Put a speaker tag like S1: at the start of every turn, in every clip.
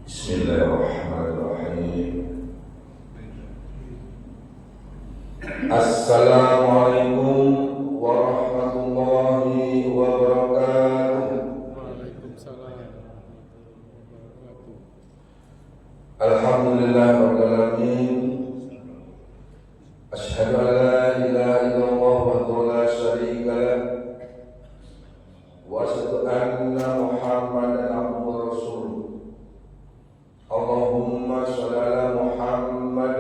S1: Bismillahirrahmanirrahim. Assalamualaikum warahmatullahi wabarakatuh.
S2: Waalaikumsalam.
S1: Alhamdulillah rabbil alamin. Asyhadu an la ilaha illallah wahdahu la syarika lah wa asyhadu anna Muhammadan abduhu wa rasuluh. Allahumma shalli ala Muhammad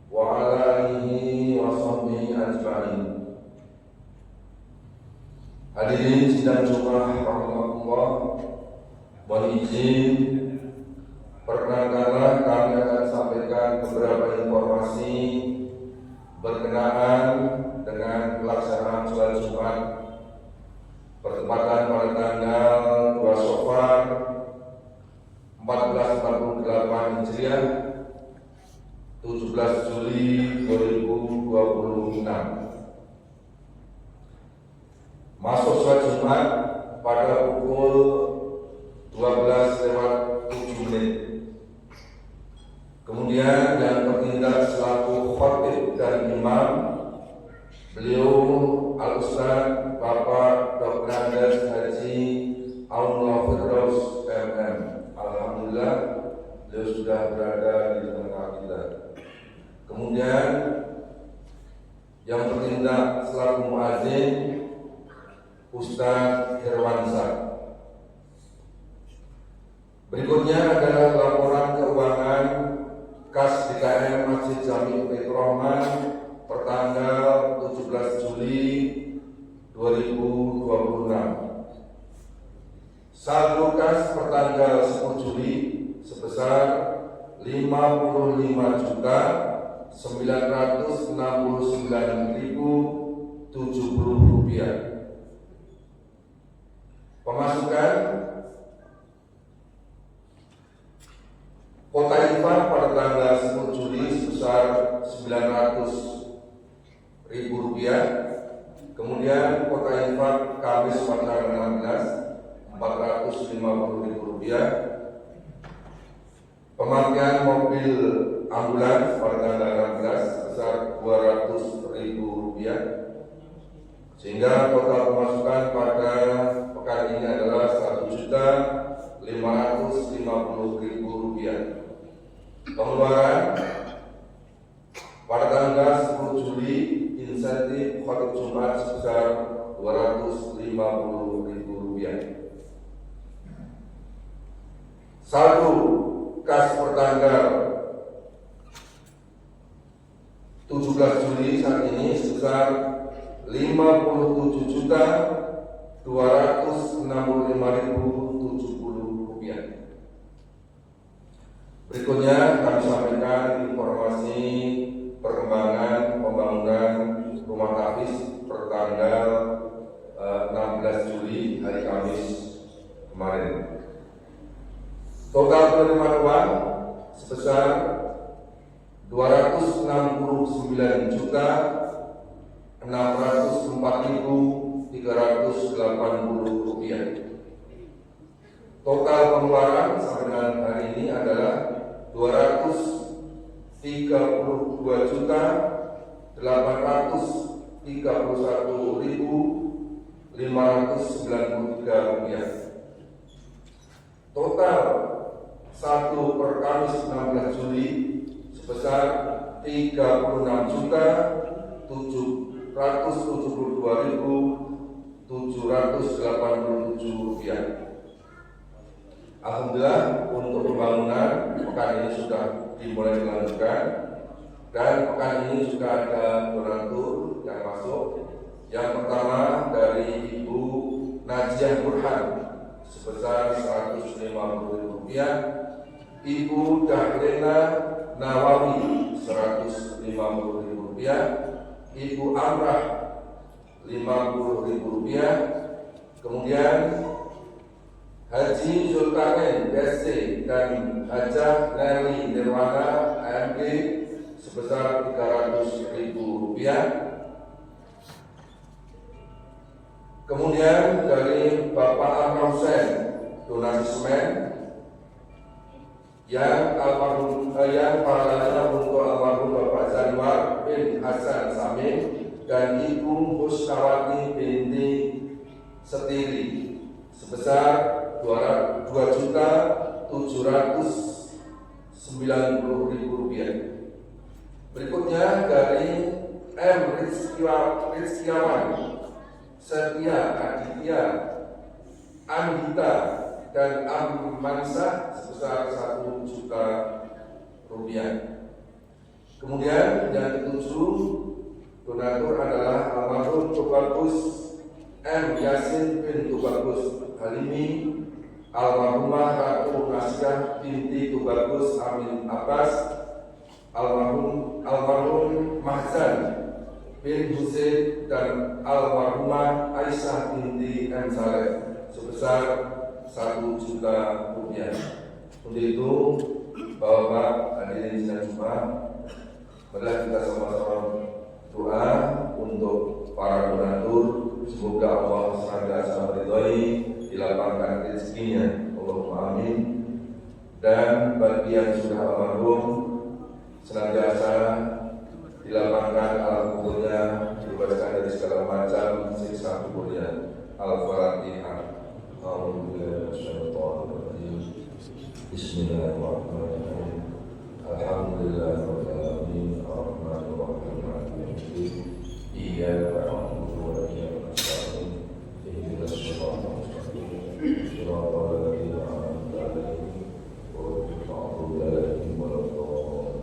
S1: wa ala alihi wa sahbihi ajma'in. Hadirin sidang Jumat rahmatullah, mohon izin perkenalkanlah kami akan sampaikan beberapa informasi berkenaan dengan pelaksanaan sholat Jumat bertepatan pada tanggal 2 Syawal 1448 Hijriah 17 Juli 2026. Masuk sholat Jumat pada pukul 12:07. Kemudian yang bertindak selaku khatib dan imam, beliau Al-Ustaz Bapak Dr. Andes Haji Aunullah Firdaus MM. Alhamdulillah beliau sudah berada di tengah kita. Kemudian yang bertindak selaku muadzin Ustaz Herwansyah. Berikutnya adalah laporan keuangan kas DKM Masjid Jami Baitur Rahman pertanggal 17 Juli 2026. Saldo kas pertanggal 10 Juli sebesar 55.969.070 rupiah. Pemasukan kota infak pada tanggal 10 Juli sebesar 900.000 rupiah. Kemudian kota infak Kamis pada tanggal 16 450.000 rupiah. Pemakaian mobil ambulans pada tanggal 16 sebesar 200.000 rupiah. Sehingga total pemasukan pada pekan ini adalah 1.550.000 rupiah. Pengeluaran pada tanggal 10 Juli insentif khatib Jumat sebesar 250.000 rupiah. Saldo kas pertanggal 17 Juli saat ini sebesar 57.265.070 rupiah. Berikutnya kami sampaikan informasi perkembangan pembangunan rumah tahfiz pertanggal 16 Juli hari Kamis kemarin. Total penerimaan uang sebesar 269.604.380 rupiah. Total pengeluaran sampai dengan hari ini adalah 232.831.593 rupiah. Total 1 per Kamis 16 Juli sebesar 36.772.787 rupiah. Alhamdulillah untuk pembangunan pekan ini sudah dimulai dilanjutkan dan pekan ini juga ada donatur yang masuk. Yang pertama dari Ibu Najiah Burhan sebesar 150.000 rupiah, Ibu Dahlena Nawawi 150.000 rupiah, Ibu Amrah 50.000 rupiah, kemudian Haji Zulkarnain SC dan Hajah Nelly Nirwana AMD sebesar 300.000 rupiah. Kemudian dari Bapak Amr Hussein donasi semen yang pahalanya untuk almarhum Bapak Zanwar bin Hasan Samin dan Ibu Husnawati binti Setiri sebesar Rp2.790.000. Berikutnya dari M. Rizkiawan Setia Aditya Andita dan Amansyah sebesar Rp1.000.000. Kemudian yang ketujuh, donatur adalah almarhum Tubagus M. Yasin bin Tubagus Halimi, almarhumah Ratu Nasyah binti Tubagus Amin Abbas, almarhum Mahzan bin Husain dan almarhumah Aisyah binti M. Saleh sebesar Rp1.000.000. Untuk itu, Bapak hadirin sidang Jumat, marilah kita sama-sama doa untuk para donatur. Semoga Allah senantiasa meridhai, dilapangkan rezekinya, Allahumma amin. Dan bagi yang sudah almarhum, senantiasa dilapangkan alam kuburnya, dibebaskan dari segala macam siksa kuburnya. Al-Fatihah. Bismillahirrahmanirrahim. Alhamdulillahirabbil alamin, arrahmanir rahim, maliki yaumiddin. Iyyaka na'budu wa iyyaka nasta'in. Ihdinas siratal mustaqim. Siratal ladzina an'amta 'alaihim ghairil maghdubi 'alaihim waladdallin.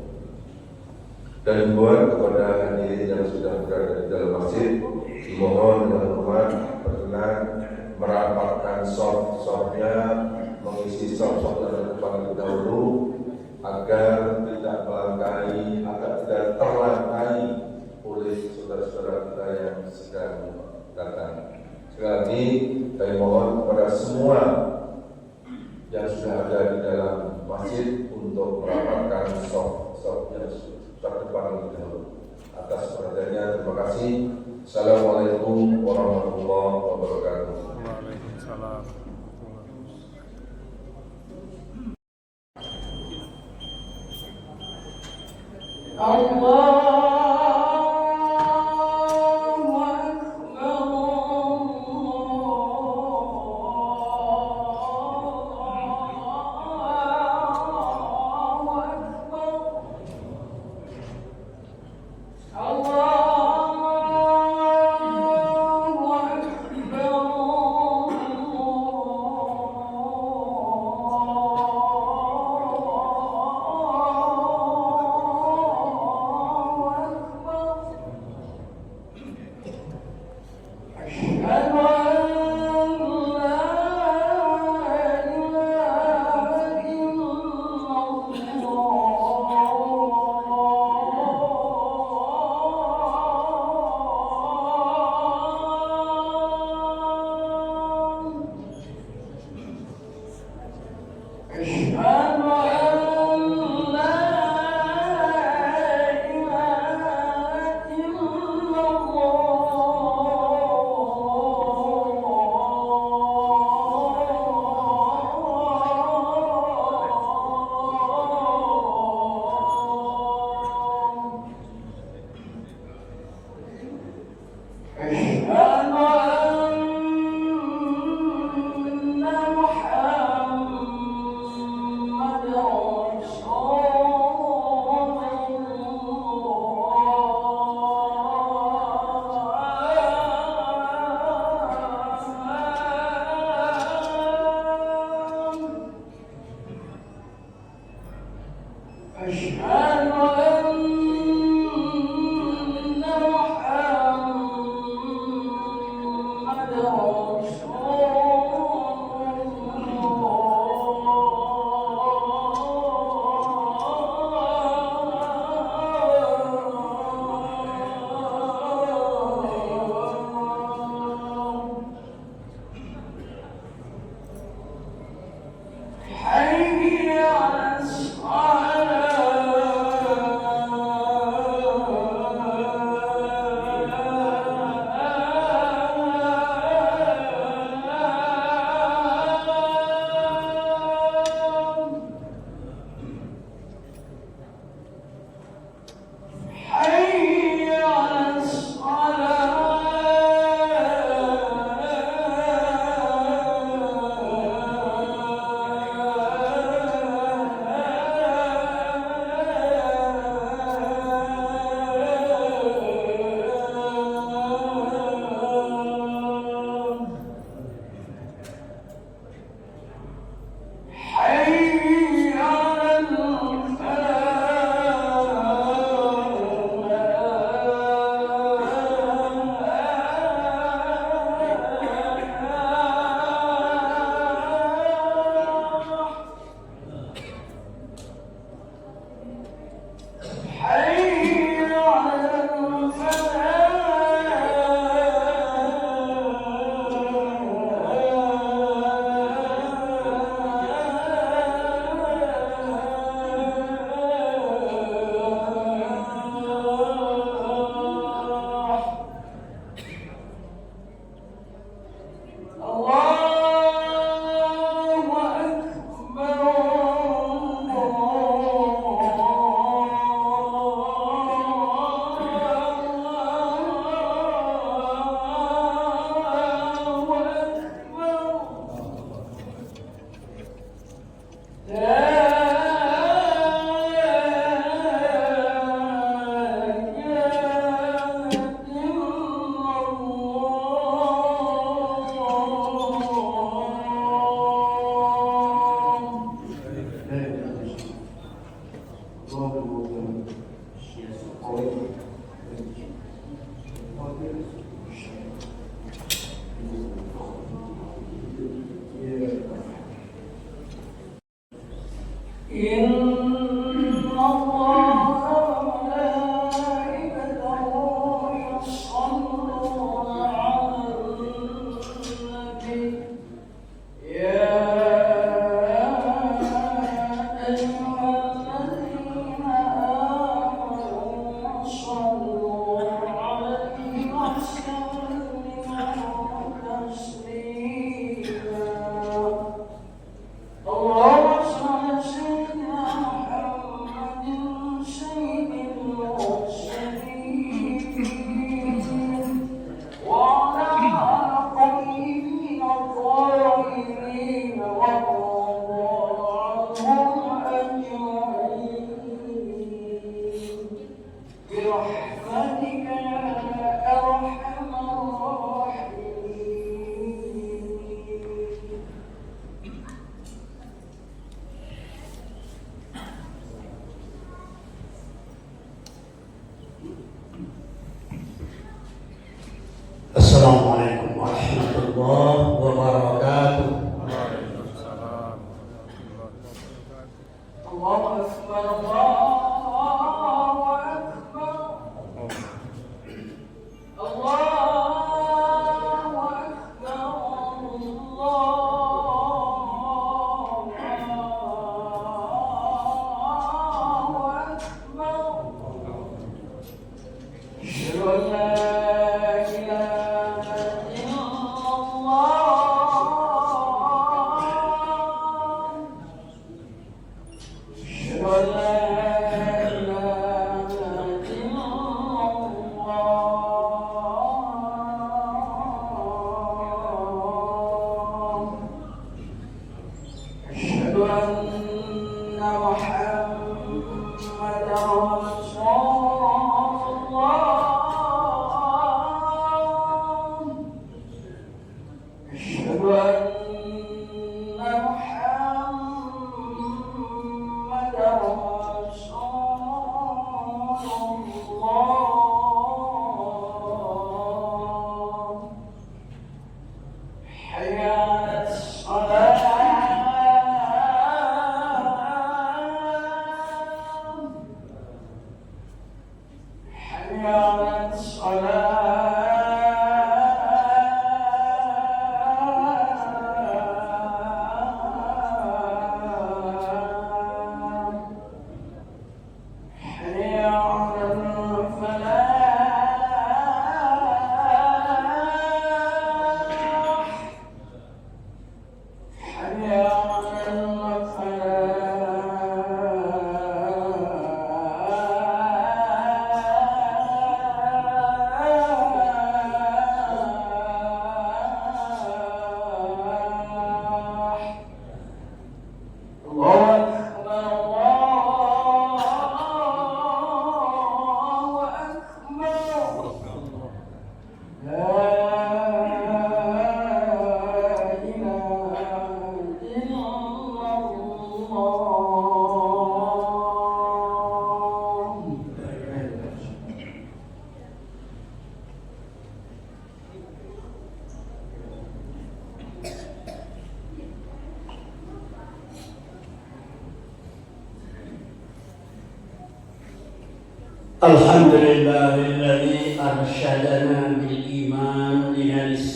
S1: Dan buat kepada hadirin yang sudah berada di dalam masjid, dimohon dengan hormat berkenan merapatkan soft-softnya, mengisi soft-soft yang terpaling dahulu agar tidak terlantai oleh saudara-saudara kita yang sedang datang. Sekali lagi, kami mohon kepada semua yang sudah ada di dalam masjid untuk merapatkan soft-soft yang terdepan dahulu. Atas perhatiannya, terima kasih. Assalamualaikum warahmatullahi wabarakatuh.
S2: Waalaikumsalam.
S3: Allah Assalamualaikum warahmatullahi wabarakatuh.
S2: Waalaikumsalam.
S4: Allahu Akbar, Allahu Akbar, Allahu Akbar, Allahu Akbar. Asyhadu an la ilaha illallah. Asyhadu an la
S3: Alhamdulillahilladzi arsyadana bil iman linalis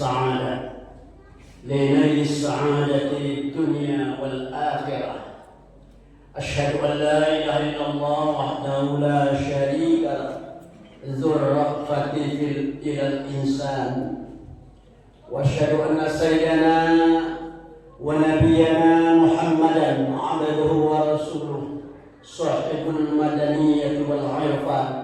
S3: sa'adati dunya wal akhirah. Asyhadu an la ilaha illallah wahdahu la syarika lah dzur rafati ilal insan. Wa asyhadu anna sayyidana wa nabiyyana Muhammadan abduhu wa rasuluh sahibul madaniyati wal irfan.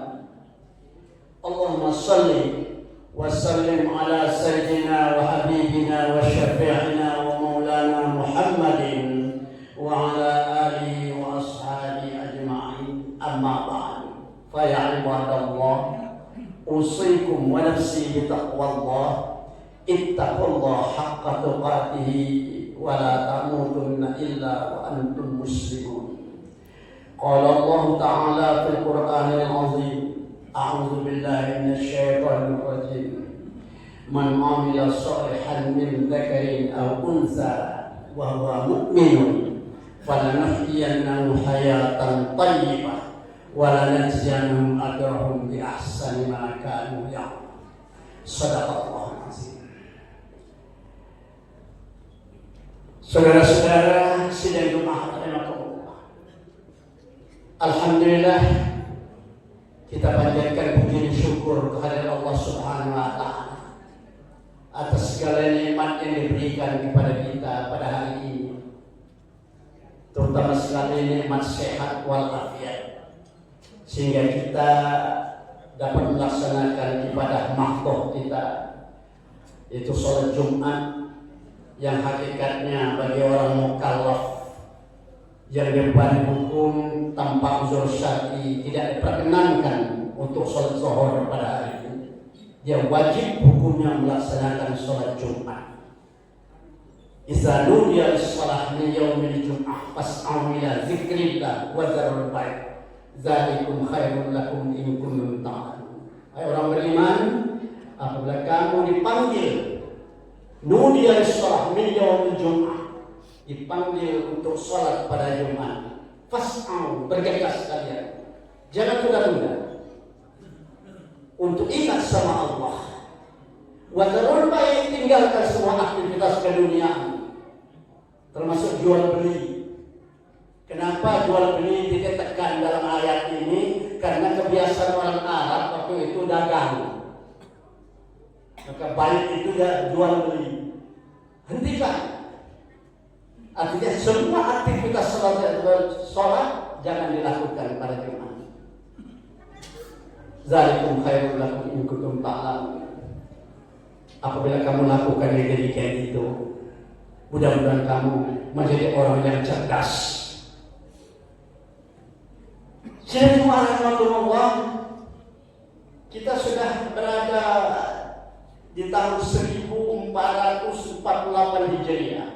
S3: Allahumma salli wa sallim ala sayyidina wa habibina wa syafi'ina wa maulana Muhammadin wa ala alihi wa ashabihi ajma'in. Amma ba'd. Fa ya ibadallah, usikum wa nafsi bi taqwallah. Ittaqullaha haqqa tuqatih wa la tamutunna illa wa antum muslimun. Qala Allah Ta'ala fil Qur'anil Azim, a'udzu billahi minasyaitonir rajim. Man 'amila shalihan min dzakarin aw untha wa huwa mu'minun فلنحيينهم حياة طيبة ولنجزينهم أجرهم بأحسن ما كانوا يعملون. صدق الله العظيم. Saudara-saudara sidang Jumat rahimakumullah. Alhamdulillah kita panjatkan puji dan syukur kehadirat Allah Subhanahu wa taala atas segala nikmat yang diberikan kepada kita pada hari ini. Terutama sekali nikmat sehat walafiat, sehingga kita dapat melaksanakan ibadah mahdoh kita, yaitu sholat Jumat, yang hakikatnya bagi orang mukallaf yang dibebani hukum tanpa uzur syar'i tidak diperkenankan untuk sholat zuhur pada hari ini. Dia wajib hukumnya melaksanakan sholat Jumat. Idza nudiya lis-shalah min yaumil jum'ah fas'au ila dzikrillah wa dzarul bai'. Dzalikum khairul lakum in kuntum ta'lamun. Hai orang beriman, apabila kamu dipanggil nudiya lis-shalah min yaumil jum'ah, dipanggil untuk sholat pada Jumat, fas'au, bergegas kalian, jangan tunda-tunda untuk ingat sama Allah. Wa dzarul bai', tinggalkan semua aktivitas keduniaan, termasuk jual beli. Kenapa jual beli ditekan dalam ayat ini? Karena kebiasaan orang Arab waktu itu dagang. Maka baik itu ya jual beli. Hentikan. Artinya semua aktivitas sholat jangan dilakukan pada Jumat. Zalikum khairul lakum in kuntum ta'lamun. Apabila kamu lakukan yang demikian itu, mudah-mudahan kamu menjadi orang yang cerdas. Bismillahirrahmanirrahim. Kita sudah berada di tahun 1448 Hijriah.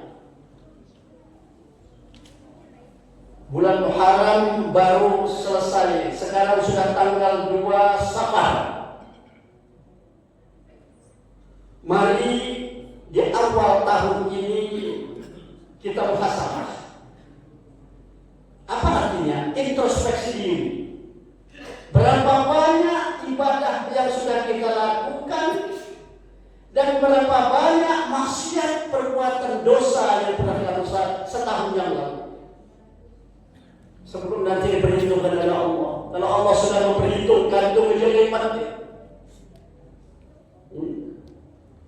S3: Bulan Muharram baru selesai. Sekarang sudah tanggal 2 Safar. Mari di awal tahun ini kita muhasabah. Apa artinya? Introspeksi diri. Berapa banyak ibadah yang sudah kita lakukan dan berapa banyak maksiat perbuatan dosa yang pernah kita lakukan setahun yang lalu. Sebelum nanti diperhitungkan oleh Allah. Kalau Allah sudah memperhitungkan itu menjadi mati.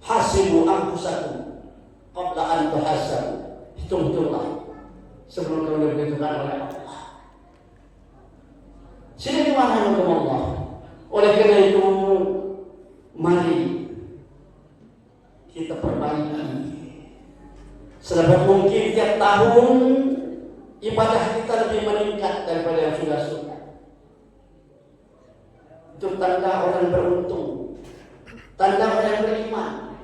S3: Hasibu anfusakum qabla an tuhasabu. Hitung-hitunglah sebelum kamu diperhitungkan oleh Allah. Sini dimana Allah. Oleh karena itu, mari kita perbaiki. Sedapat mungkin tiap tahun ibadah kita lebih meningkat daripada yang sudah. Itu tanda orang beruntung, tanda orang beriman.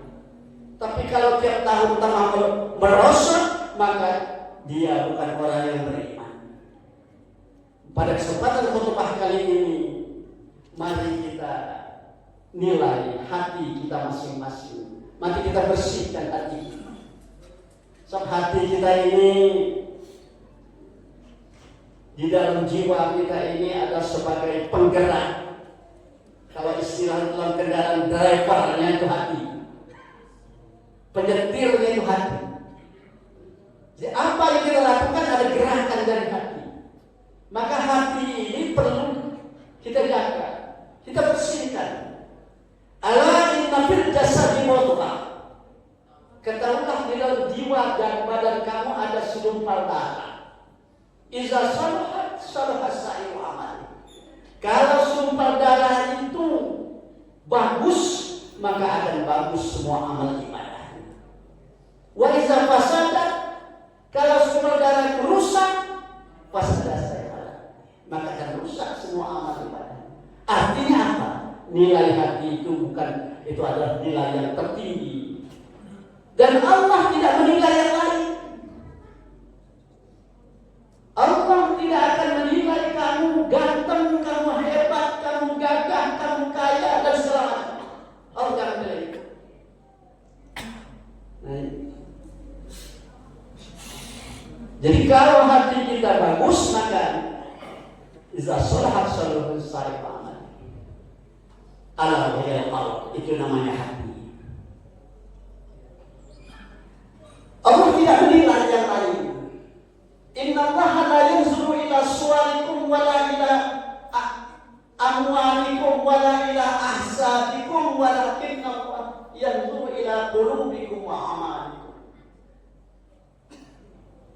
S3: Tapi kalau tiap tahun tambah merosot, maka dia bukan orang yang beriman. Pada kesempatan khutbah kali ini, mari kita nilai hati kita masing-masing. Mari kita bersihkan hati kita. Sebab hati kita ini, di dalam jiwa kita ini ada sebagai penggerak. Kalau istilah dalam kendaraan, drivernya itu hati, penyetirnya itu hati. Jadi apa yang kita lakukan ada gerakan dari hati. Maka hati ini perlu kita jaga, kita bersihkan. Ala inna fil jasadi mudghah. Ketahuilah di dalam jiwa dan badan kamu ada segumpal darah. Iza salahat salahat sa'iru amal. Kalau segumpal darah itu bagus, maka akan bagus semua amal ibadah. Wa iza fasadat, kalau segumpal darah itu rusak, fasadat maka akan rusak semua amal ibadah. Artinya apa? Nilai hati itu itu adalah nilai yang tertinggi. Dan Allah tidak menilai yang lain. Allah tidak akan menilai kamu ganteng, kamu hebat, kamu gagah, kamu kaya dan segala macam. Allah tidak menilai itu. Jadi kalau hati kita bagus, maka iza sholahat sholahat sa'ir amal. Ala wahiyal qalb, itu namanya hati. Allah tidak menilai yang lain. Inna Allah la yanzuru ila suwarikum wala ila amwalikum wala ila ahsabikum walakin Allah yanzuru ila qulubikum wa amalikum.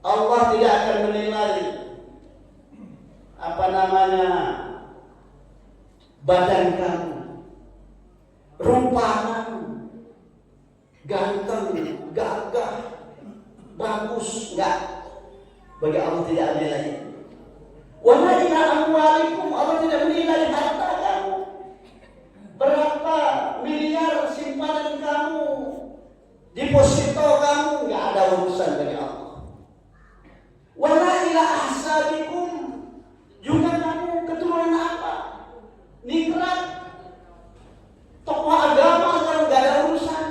S3: Allah tidak akan menilai badan kamu, rupa kamu, ganteng, gagah, bagus, enggak. Bagi Allah tidak menilai. Wa ma ila amwalikum, Allah tidak menilai harta kamu. Berapa miliar simpanan kamu, deposito kamu, enggak ada urusan bagi Allah. Wa ma ila ahsabikum, juga kamu keturunan apa? Ningrat, tokoh agama, kalau enggak ada urusan.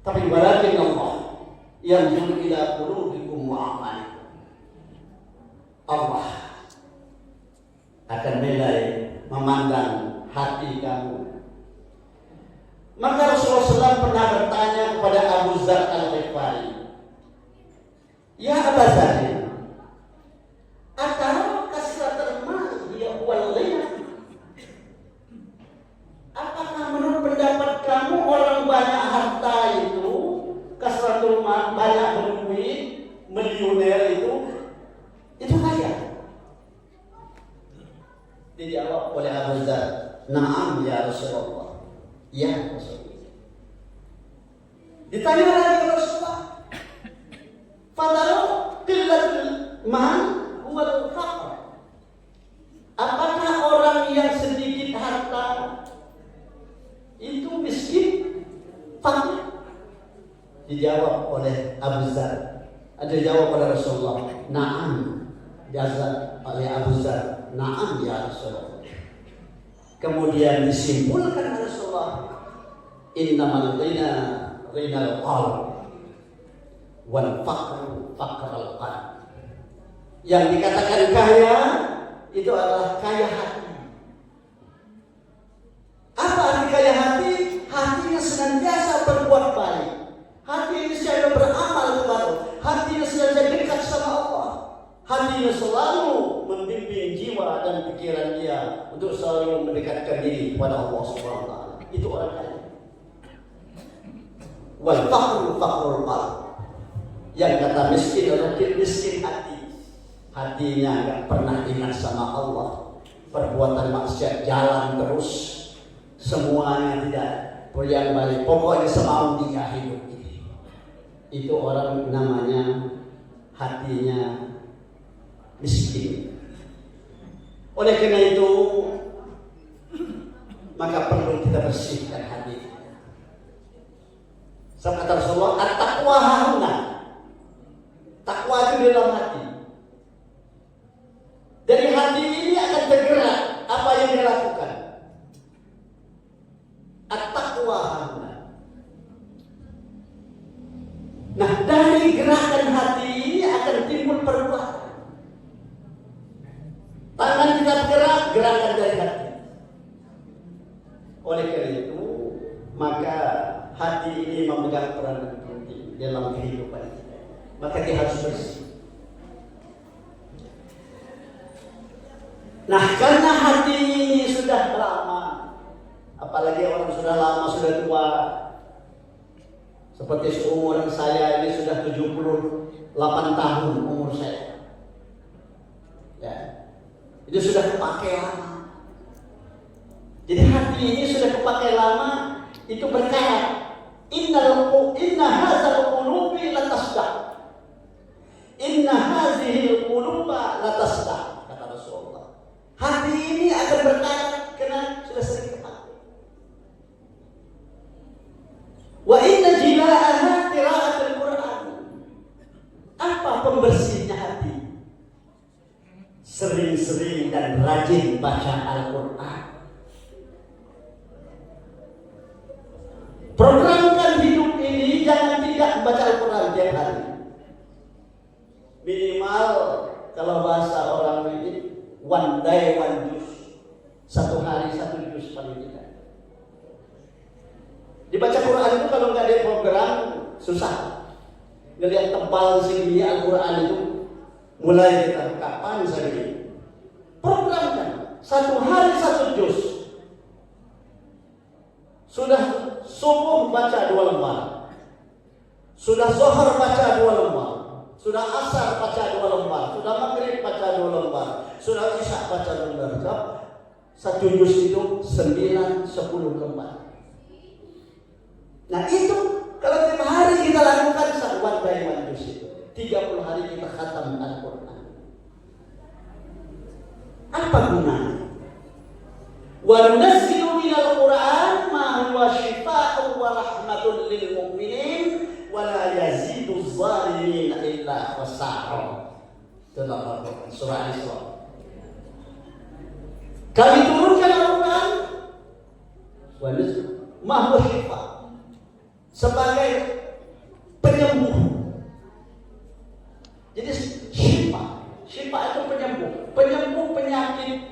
S3: Tapi walakin Allah yang juru ila qulubikum wa amalikum. Allah akan menilai, memandang hati kamu. Maka Rasulullah SAW pernah bertanya kepada Abu Dzar Al-Ghifari, "Ya Abu Dzar, atara kasratul mal hiya wal ghina?" Apakah menurut pendapat kamu orang banyak harta itu, kasratul mal, banyak berduit, miliuner itu kaya? Dijawab oleh Abu Dzar, "Na'am ya Rasulullah." Ya Rasulullah. Ditanya lagi Rasulullah, "Fadalu qillatul mal wal faqr." Apakah orang yang sedikit harta itu miskin, fakir? Dijawab oleh Abu Dzar. Dijawab oleh Rasulullah, "Na'am." Dijawab oleh Abu Dzar, "Na'am ya Rasulullah." Kemudian disimpulkan oleh Rasulullah, "Innamal ghina ghinal qalb wal faqru faqrul qalb." Yang dikatakan kaya itu adalah kaya hati. Apa arti kaya hati? Hatinya senantiasa berbuat baik, hatinya selalu beramal kepada, hatinya selalu dekat sama Allah, hatinya selalu membimbing jiwa dan pikiran dia untuk selalu mendekatkan diri kepada Allah Subhanahu wa taala. Itu orang kaya. Wal faqru faqrul qalb. Yang kata miskin adalah miskin hati. Hatinya enggak pernah ingat sama Allah, perbuatan maksiat jalan terus, semuanya tidak yang baik, pokoknya semau dia hidup ini. Itu orang namanya hatinya miskin. Oleh karena itu, maka perlu kita bersihkan hati. Sama kata Rasulullah, at-taqwa hahuna. Takwa itu di dalam hati. Dari hati ini akan tergerak apa yang dia lakukan. At-taqwa hahuna. Nah, dari gerakan hati ini akan timbul perbuatan. Tangan kita bergerak, gerakan dari hati. Oleh karena itu, maka hati ini memegang peranan penting dalam kehidupan kita. Maka dia harus bersih. Nah, karena hati ini sudah lama, apalagi orang sudah lama, sudah tua, seperti seumuran saya ini sudah 78 tahun umur saya. Ya. Itu sudah kepakai lama. Jadi hati ini sudah kepakai lama, itu berkarat. Inna hadzal qulubi latasdah. Inna hadhil quluba latasdah, kata Rasulullah. Hati ini akan berkarat karena sudah sering kepakai. Wa inna jila'aha qira'atul Qur'an. Apa pembersihnya hati? Sering-sering dan rajin baca Al-Quran. Programkan hidup ini jangan tidak membaca Al-Quran tiap hari. minimal kalau bahasa orang ini one day one juz, satu hari satu juz paling tidak. Dibaca Quran itu kalau nggak ada program susah. Ngelihat tebal segini Al-Quran itu mulai kita kapan segini. Programkan satu hari satu juz. Sudah subuh baca 2 lembar, sudah zuhur baca 2 lembar, sudah asar baca 2 lembar, sudah maghrib baca 2 lembar, sudah isya baca 2 lembar. Satu juz itu 9-10 lembar. Nah itu kalau tiap hari kita lakukan one by one juz itu 30 hari kita khatam Al-Quran. Apa gunanya? Wa nunazzilu minal Qur'an ma huwa shifaa'un wa rahmatun lil mu'minin wa la yazidu adh-dhalimin illa khasara. Dalam Al-Quran surah Al-Isra. Kami turunkan Al-Quran wa nunazzilu ma huwa shifa' sebagai penyembuh. Jadi syifa itu penyembuh penyakit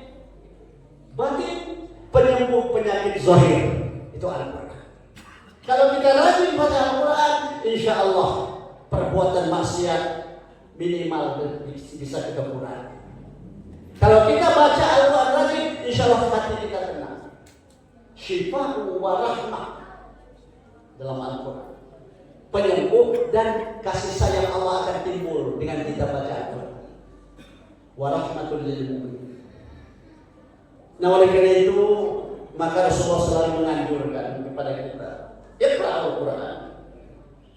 S3: batin, penyembuh penyakit zahir. Itu Al-Quran. Kalau kita rajin baca Al-Quran, insya Allah perbuatan maksiat minimal bisa kita kurangi. Kalau kita baca Al-Quran rajin, insya Allah hati kita tenang. Syifa'u wa rahmah dalam Al-Quran. Penyembuh dan kasih sayang Allah akan timbul dengan kita baca Al-Quran. Wa rahmatul lil mu'minin. Nah oleh karena itu maka Rasulullah selalu menganjurkan kepada kita, iqra Al-Quran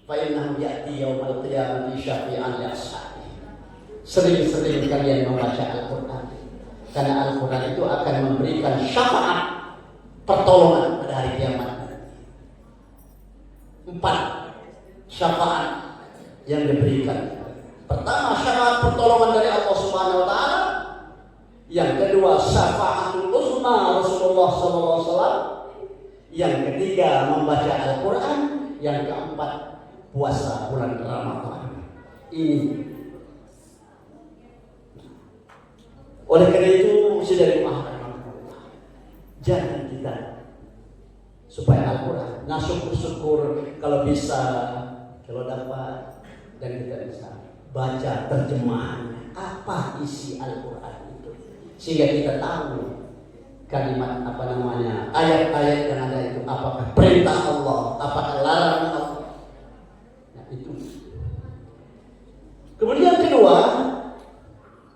S3: fa innahu ya'ti yaumal qiyamati syafi'an li ashabi. Sering-sering kalian membaca Al-Quran karena Al-Quran itu akan memberikan syafaat pertolongan pada hari kiamat. 4 syafaat yang diberikan. Pertama, syafaat pertolongan dari Allah Subhanahu wa taala. Yang kedua, syafaatul uzma Rasulullah SAW. Yang ketiga, membaca Al-Quran. Yang keempat, puasa bulan Ramadan. Ini. Oleh karena itu, sudah dimahami. Jangan kita supaya Al-Quran. Nah syukur-syukur kalau bisa, kalau dapat dan kita bisa baca terjemahannya apa isi Al-Quran itu, sehingga kita tahu kalimat ayat-ayat yang ada itu apakah perintah Allah, apakah larangan Allah. Nah itu. Kemudian kedua,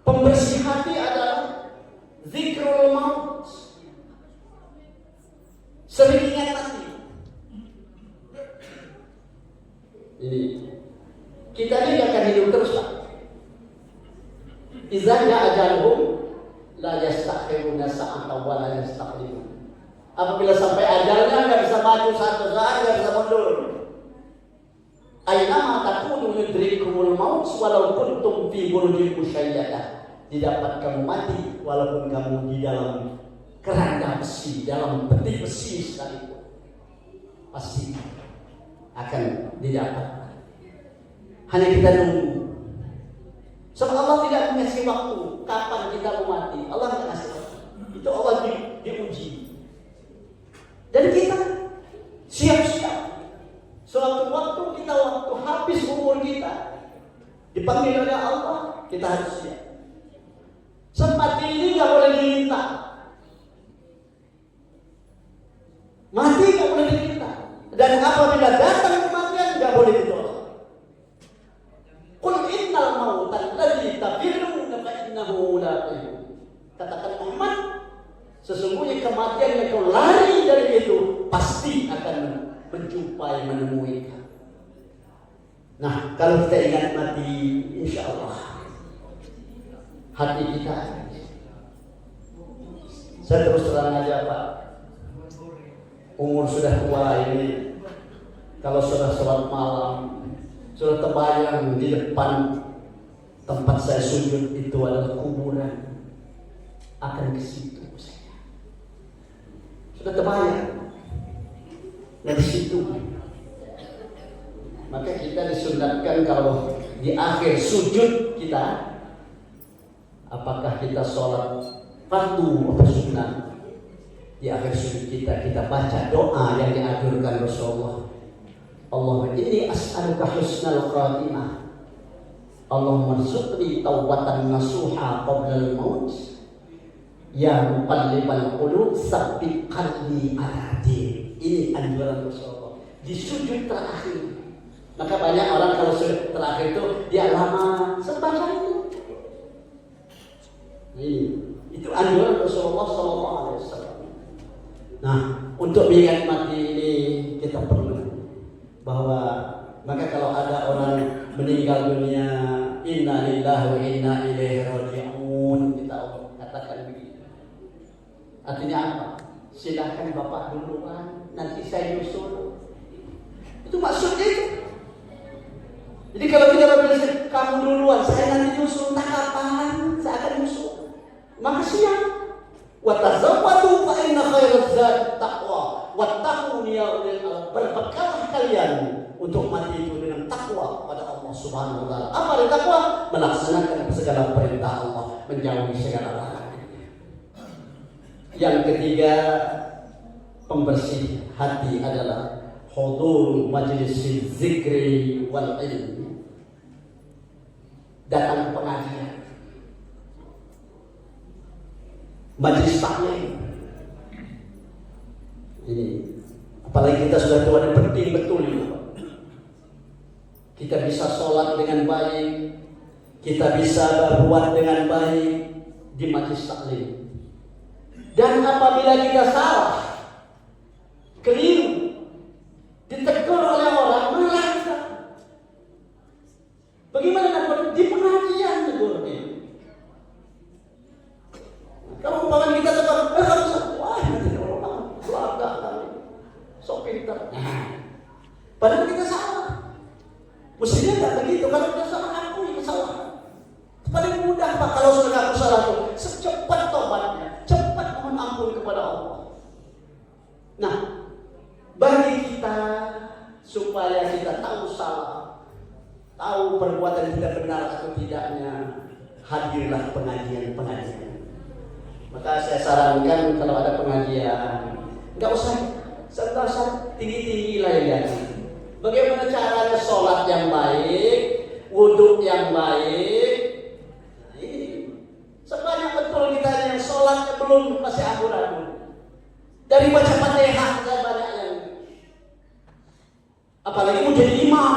S3: pembersih hati adalah zikrul maut. Sering ingat mati. Ini kita ini akan hidup terus Pak. Idza ja'a ajaluhum la yastakhiruna sa'atan wa la yastaqdimun. Apabila sampai ajalnya enggak bisa maju satu saat, enggak bisa mundur. Aina takunu yudrikumul maut walau kuntum fi burujin musyayyadah. Didapat kamu mati walaupun kamu di dalam keranda besi, dalam peti besi sekalipun, pasti akan didapat. Hanya kita nunggu. Sebab Allah tidak mengasih waktu kapan kita mau mati. Allah tidak kasih waktu. Itu Allah diuji. Dan kita siap-siap. Sewaktu-waktu kita waktu habis umur kita dipanggil oleh Allah, kita harus siap. Semati ini nggak boleh diminta. Mati nggak boleh diminta. Dan apabila datang kematian nggak boleh ditolak. Qul innal mauta alladzi tafirruna fa innahu mulaqikum. Katakan Muhammad, sesungguhnya kematian yang kau lari dari itu pasti akan menemui kamu. Nah, kalau kita ingat mati, insya Allah hati kita. Saya terus terang aja Pak, umur sudah tua ini, kalau sudah sholat malam, sudah terbayang di depan tempat saya sujud itu adalah kuburan, akan ke situ saya. Sudah terbayang dari situ. Maka kita disunatkan kalau di akhir sujud kita, apakah kita sholat fardu atau sunnah, di akhir sujud kita baca doa yang dianjurkan Rasulullah. Allahumma inni as'aluka husnal khatimah. Allahumma rzuqni taubatan nasuha qabla al-maut. Ya muqallibal qulub tsabbit qalbi ala din. Ini anjuran Rasulullah di sujud terakhir. Maka banyak orang kalau sujud terakhir itu dia lama sebaca itu. Itu anjuran Rasulullah SAW. Nah, untuk menikmati ini kita perlu bahwa maka kalau ada orang meninggal dunia, inna lillahi wa inna ilaihi raji'un, kita katakan begitu. Artinya apa? Silakan Bapak duluan, nanti saya nyusul. Itu maksudnya itu. Jadi kalau kita bilang kamu duluan, saya nanti nyusul, tak kapan saya akan nyusul. Maka siap. Wa tazawwadu fa inna khairaz zadi taqwa wattaquni ya ulil albab. Berbekallah kalian untuk mati itu dengan takwa pada Allah Subhanahu wa taala. Apa itu takwa? Melaksanakan segala perintah Allah, menjauhi segala larangan. Yang ketiga, pembersih hati adalah hudur majlis zikri wal ilmi. Datang pengajian, majlis taklim. Ini apalagi kita sudah tua dan penting betul ini. Kita bisa sholat dengan baik, kita bisa berbuat dengan baik di majlis taklim. Dan apabila kita salah, keliru, ditegur oleh orang, malah kita bagaimana dapat di pengajian tegurnya. Kalau umpamanya kita tegur, kamu salah, wah nanti orang keluarga kami sok pintar. Padahal kita salah. Mestinya tidak begitu. Kalau kita salah, akui kesalahan. Paling mudah Pak kalau sudah aku salah itu, secepat tobatnya, cepat mohon ampun kepada Allah. Nah, bagi kita supaya kita tahu salah, tahu perbuatan kita benar atau tidaknya, hadirlah pengajian-pengajian. Maka saya sarankan kalau ada pengajian, nggak usah tinggi-tinggi lah ya. Bagaimana caranya sholat yang baik, wudhu yang baik. Nah, ini sebanyak betul kita yang sholatnya belum masih abu-abu. Dari baca Fatihah saya banyak yang, apalagi mau jadi imam,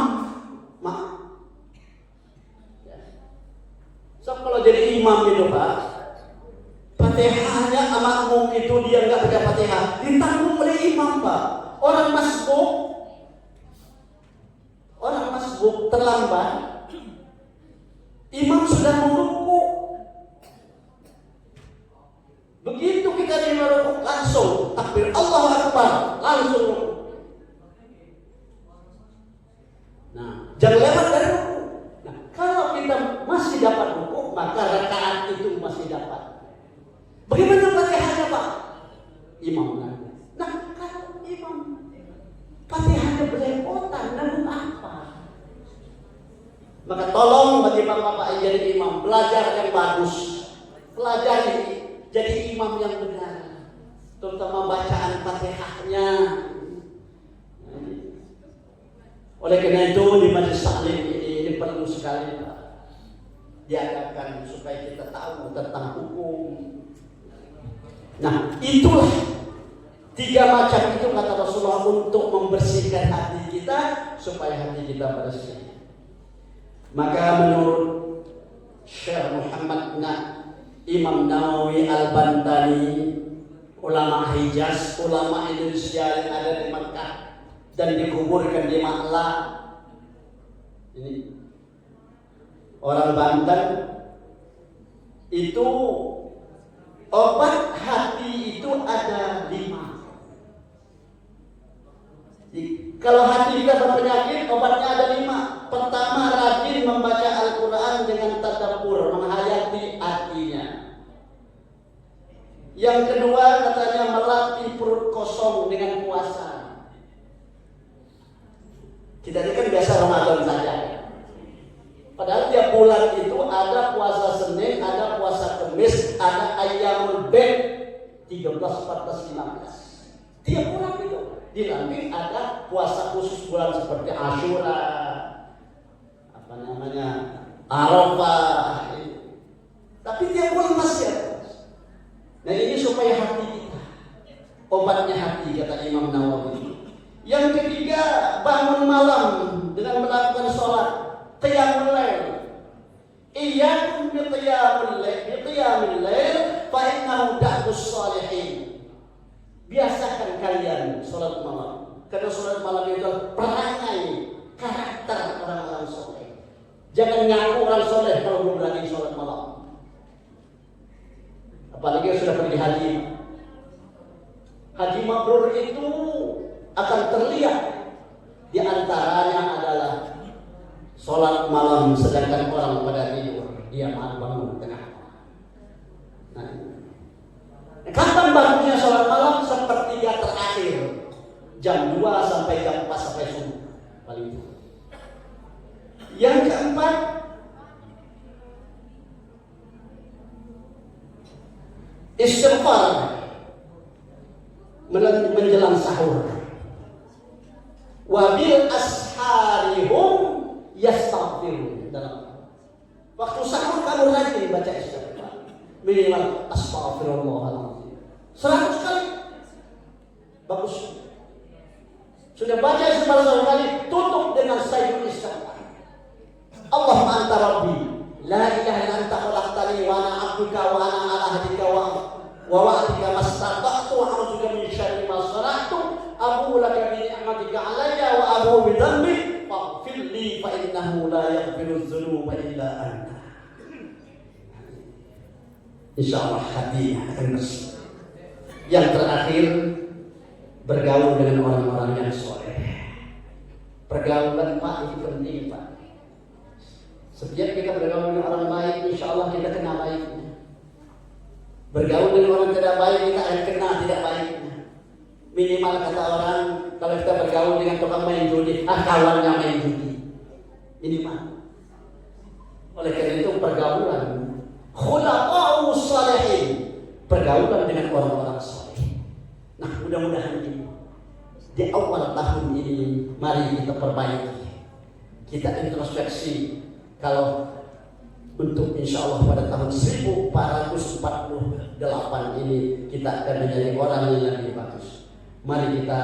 S3: So kalau jadi imam itu Pak, Fatihahnya makmum itu dia nggak baca Fatihah, ditanggung oleh imam Pak. Orang masbuk terlambat, imam sudah meruku. Begitu kita di meruku langsung takbir Allahu Akbar, langsung ruku. Nah, jangan lewat dari ruku. Nah, kalau kita masih dapat ruku, maka rakaat itu masih dapat. Bagaimana Fatihahnya Pak? Imam lagi. Nah, kalau imam Fatihahnya belepotan, namun apa? Maka tolong bagi bapak-bapak yang jadi imam, belajar yang bagus, pelajari jadi imam yang benar, terutama bacaan Fatihahnya. Oleh karena itu di majelis taklim ini perlu sekali Pak diadakan supaya kita tahu tentang hukum. Nah, itulah 3 macam itu kata Rasulullah untuk membersihkan hati kita supaya hati kita bersih. Maka menurut Syekh Muhammad Imam Nawawi Al-Bantani, ulama Hijaz, ulama Indonesia yang ada di Makkah dan dikuburkan di Ma'la. Ini orang Banten itu obat hati itu ada 5. Kalau hati kita berpenyakit, obatnya ada 5. Pertama, rajin membaca Al-Quran dengan tadabbur, menghayati artinya. Yang kedua, katanya melatih perut kosong dengan puasa. Kita ini kan biasa bulan saja. Padahal tiap bulan itu ada puasa Senin, ada puasa Kamis, ada Ayyamul Bid 13, 14, 15. Tiap bulan itu. Di lampir ada puasa khusus bulan seperti Asyura, Arafah. Tapi tiap bulan masih ada. Nah ini supaya hati kita, obatnya hati kata Imam Nawawi. Yang ketiga, bangun malam dengan melakukan sholat qiyamul lail. Iyyakum bi qiyamul lail fa innahu da'bus shalihin. Biasakan kalian sholat malam. Karena sholat malam itu perangai karakter orang-orang soleh. Jangan ngaku orang soleh kalau belum berani sholat malam. Apalagi yang sudah pergi haji. Haji mabrur itu akan terlihat di antaranya adalah sholat malam sedangkan orang pada tidur, dia malah bangun tengah. Nah, kapan bangunnya sholat malam? Sepertiga terakhir, jam 2 sampai jam 4 sampai subuh paling itu. Yang keempat, istighfar menjelang sahur. Wabil asharihum yastaghfirun. Dalam waktu sahur kamu rajin baca istighfar. Minimal astaghfirullahaladzim 100 kali. Bagus. Sudah baca istighfar 100 kali, tutup dengan sayyidul istighfar. Allahumma anta rabbi, la ilaha illa anta khalaqtani wa ana 'abduka wa ana 'ala ahdika wa wa'dika mastata'tu wa a'udzuka min syarri ma sana'tu abu laka bi ni'matika 'alayya wa abu bi dhanbi faghfir li fa innahu la yaghfiru dzunuba illa anta. Insyaallah hatinya akan bersih. Yang terakhir, bergaul dengan orang-orang yang soleh. Pergaulan Pak itu penting Pak. Setiap kita bergaul dengan orang baik, insya Allah kita kena baiknya. Bergaul dengan orang tidak baik, kita akan kena tidak baiknya. Minimal kata orang, kalau kita bergaul dengan tukang main judi, kawannya main judi. Minimal. Oleh karena itu pergaulan khulaqa'u shalihin, pergaulan dengan orang-orang saleh. Nah, mudah-mudahan ini di awal tahun ini mari kita perbaiki. Kita introspeksi. Kalau untuk insya Allah pada tahun 1448 ini kita akan menjadi orang yang lebih bagus. Mari kita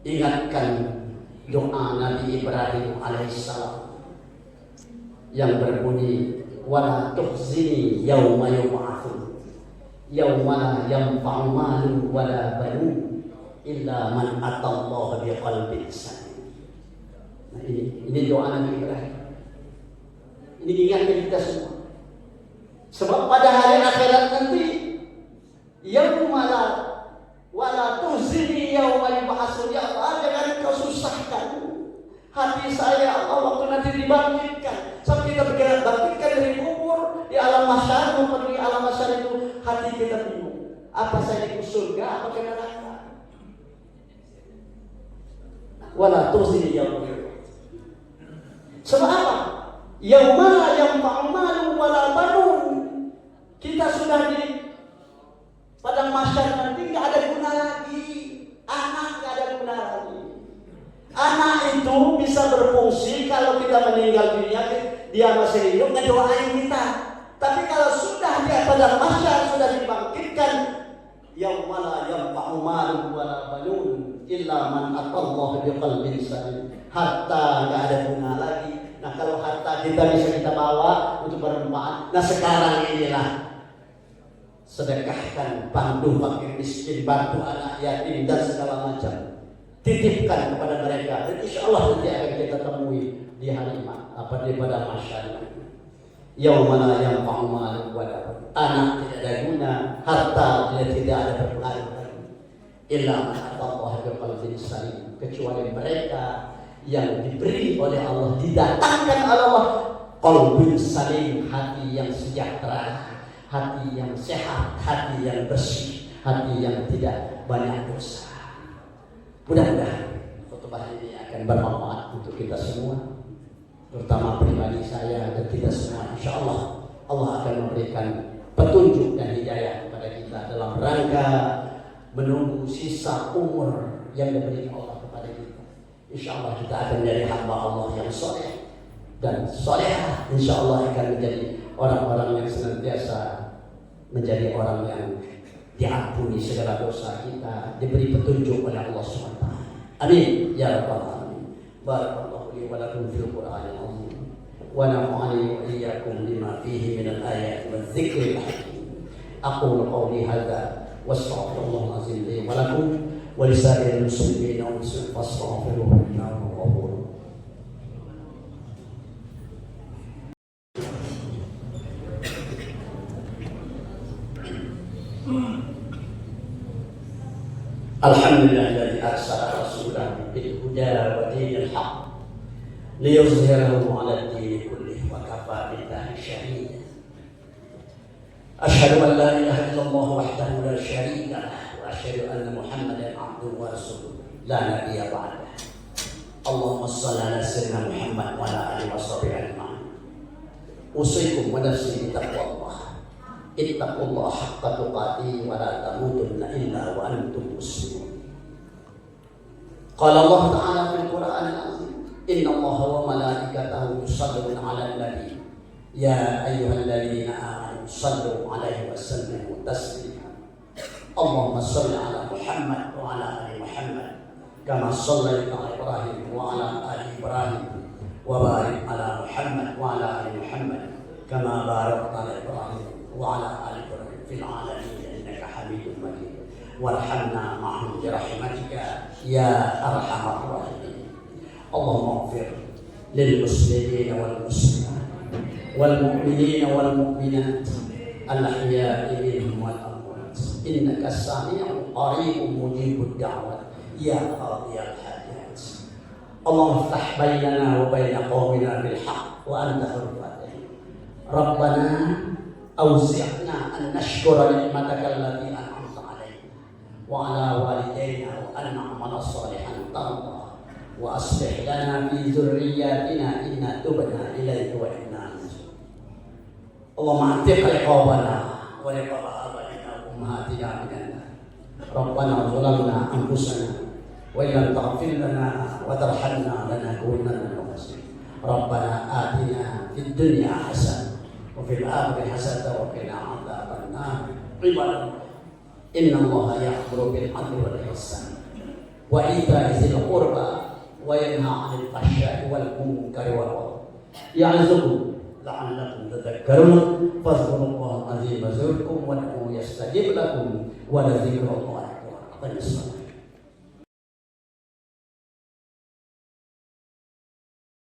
S3: ingatkan doa Nabi Ibrahim alaihissalam yang berbunyi wala tukhzini yauma yub'atsun yauma la yanfa'u malun wala banun illa man atallaha biqalbin salim. Nah ini doa Nabi Ibrahim. Ini ingatkan kita semua. Sebab pada hari akhirat nanti yauma wala tukhzini yauma yub'atsun, ya Allah jangan kau susahkan hati saya Allah waktu nanti dibangkitkan. Sampai kita bergerak bangkitkan dari kubur di alam mahsyar, memenuhi alam mahsyar itu hati kita bingung. Apa saya di surga, apa ke neraka? Wala tukhzini yauma yub'atsun. Sebab apa? Yauma la yanfa'u malun wala banun. Kita sudah di padang mahsyar nanti enggak ada guna lagi. Anak enggak ada guna lagi. Anak itu bisa berfungsi kalau kita meninggal dunia, dia masih hidup ngedoain kita. Tapi kalau sudah di padang mahsyar, sudah dibangkitkan, yauma la yanfa'u malun wala banun illa man atallaha biqalbin salim. Harta enggak ada guna lagi. Nah, kalau harta kita bisa kita bawa untuk bermanfaat. Nah, sekarang inilah sedekahkan, bantu fakir miskin, bantu anak yatim dan segala macam. Titipkan kepada mereka dan insya Allah nanti akan kita temui di hari di pada masyarakat. Yauma la yanfa'u malun wala banun. Anak tidak ada guna, harta tidak ada berpengaruh lagi. Illa man atallaha biqalbin salim, kecuali mereka yang diberi oleh Allah, didatangkan oleh Allah qalbun salim, hati yang sejahtera, hati yang sehat, hati yang bersih, hati yang tidak banyak dosa. Mudah-mudahan khutbah khutbah ini akan bermanfaat untuk kita semua, terutama pribadi saya dan kita semua. Insya Allah Allah akan memberikan petunjuk dan hidayah kepada kita dalam rangka menunggu sisa umur yang diberikan Allah kepada kita. Insya Allah kita akan menjadi hamba Allah yang soleh dan solehah. Insya Allah akan menjadi orang-orang yang senantiasa menjadi orang yang diampuni segala dosa kita, diberi petunjuk oleh Allah SWT. Amin ya rabbal alamin. Barakallahu li wa lakum fil Qur'anil azim wa nafa'ani wa iyyakum lima fihi minal ayati waz zikril hakim. Aqulu qawli hadza wastaghfirullahal azim li wa lakum wa lisa'iril muslimin wa fastaghfiruhu innahu ghafurur. Alhamdulillahilladzi arsala rasulahu bil huda wa dinil haqq liyuzhirahu 'ala ad-din kullih wa kafaa billahi shahida. Asyhadu an la ilaha illallah wahdahu la syarika lah wa asyhadu anna Muhammadan 'abduhu wa rasuluh la nabiyya ba'dah. Allahumma shalli 'ala sayyidina Muhammad wa 'ala alihi washabihi ajma'in. Usikum wa nafsi bi taqwallah. Ittaqullaha haqqa tuqatih wa la tamutunna illa wa antum muslimun. Qala Allah Ta'ala fil Qur'anil azim, inna Allaha wa malaikatahu yusalluna 'alan nabi ya ayyuhalladzina amanu sallu 'alaihi wa sallimu taslima. Allahumma shalli 'ala Muhammad wa 'ala ali Muhammad kama shallaita 'ala Ibrahim wa 'ala ali Ibrahim wa barik 'ala Muhammad wa 'ala ali Muhammad kama barakta 'ala Ibrahim وعلى آل إبراهيم في العالمين إنك حميد مجيد وارحمنا معهم برحمتك يا أرحم الراحمين. اللهم اغفر للمسلمين والمسلمات والمؤمنين والمؤمنات الأحياء منهم والأموات إنك السميع قريب مجيب الدعوات يا قاضي الحاجات. اللهم افتح بيننا وبين قومنا بالحق وأنت خير الفاتحين. ربنا أوزعنا أن نشكر نعمتك التي أنعمت علينا وعلى والدينا وأن نعمل صالحا ترضى وأصلح لنا في ذرياتنا إنا تبنا إليك وإنا مسلمون. اللهم اعتق رقابنا ورقاب آبائنا وأمهاتنا من النار. ربنا ظلمنا أنفسنا وإن لم تغفر لنا وترحمنا لنكونن من الخاسرين. ربنا آتنا في الدنيا حسنة وفي الآخرة حسنة وقنا عذاب النار. عباد الله إن الله يأمر بالعدل والإحسان وإيتاء ذي القربى وينهى عن الفحشاء والمنكر والبغي يعظكم لعلكم تذكرون. فاذكروا الله العظيم يذكركم وادعوه يستجب لكم ولذكر الله أكبر.